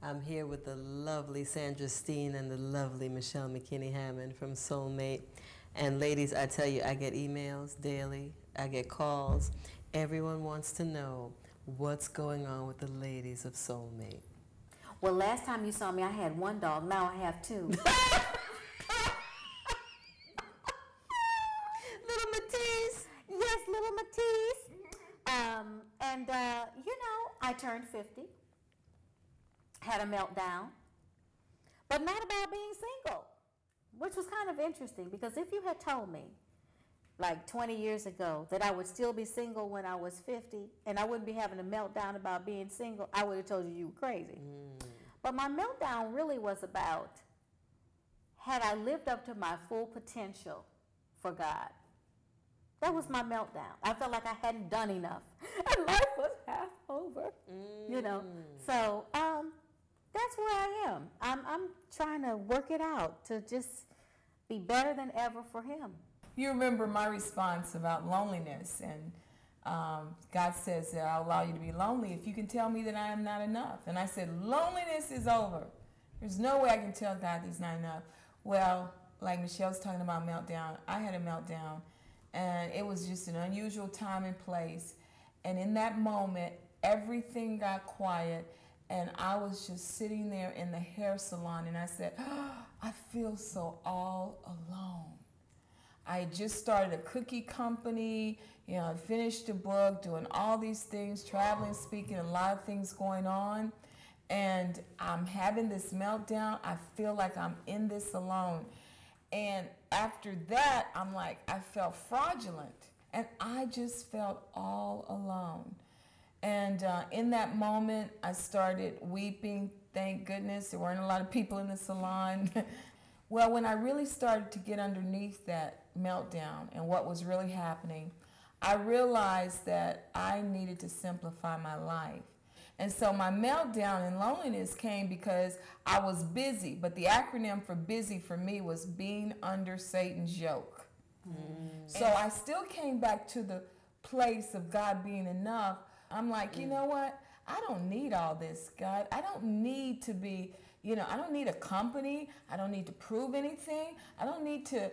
I'm here with the lovely Sandra Steen and the lovely McKinney Hammond from SoulMate. And ladies, I tell you, I get emails daily. I get calls. Everyone wants to know what's going on with the ladies of SoulMate. Well, last time you saw me, I had one dog. Now I have two. Little Matisse. Yes, little Matisse. I turned 50. Had a meltdown. But not about being single, which was kind of interesting, because if you had told me, like 20 years ago, that I would still be single when I was 50 and I wouldn't be having a meltdown about being single, I would have told you were crazy. But my meltdown really was about, had I lived up to my full potential for God? That was my meltdown. I felt like I hadn't done enough. And life was half over, So that's where I am. I'm trying to work it out to just be better than ever for Him. You remember my response about loneliness, and God says that I'll allow you to be lonely if you can tell me that I am not enough. And I said, loneliness is over. There's no way I can tell God He's not enough. Well, like Michelle's talking about meltdown, I had a meltdown, and it was just an unusual time and place. And in that moment, everything got quiet, and I was just sitting there in the hair salon, and I said, oh, I feel so all alone. I had just started a cookie company, I finished a book, doing all these things, traveling, speaking, a lot of things going on, and I'm having this meltdown. I feel like I'm in this alone. And after that, I'm like, I felt fraudulent, and I just felt all alone. And in that moment, I started weeping. Thank goodness there weren't a lot of people in the salon. Well, when I really started to get underneath that meltdown and what was really happening, I realized that I needed to simplify my life. And so my meltdown and loneliness came because I was busy, but the acronym for busy for me was being under Satan's yoke. So I still came back to the place of God being enough. I'm like, you know what? I don't need all this, God. I don't need to be, I don't need a company. I don't need to prove anything. I don't need to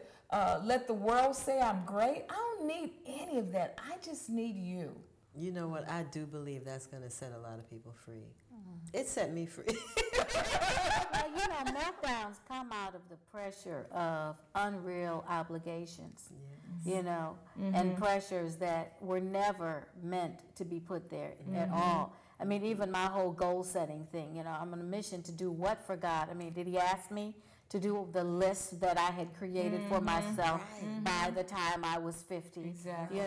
let the world say I'm great. I don't need any of that. I just need you. You know what? I do believe that's going to set a lot of people free. It set me free. Well, meltdowns come out of the pressure of unreal obligations, and pressures that were never meant to be put there at all. I mean, even my whole goal-setting thing, I'm on a mission to do what for God? I mean, did He ask me to do the list that I had created for myself by the time I was 50? Exactly.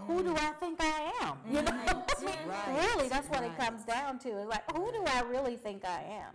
Who do I think I am? Really, that's what it comes down to. It's like, who do I really think I am?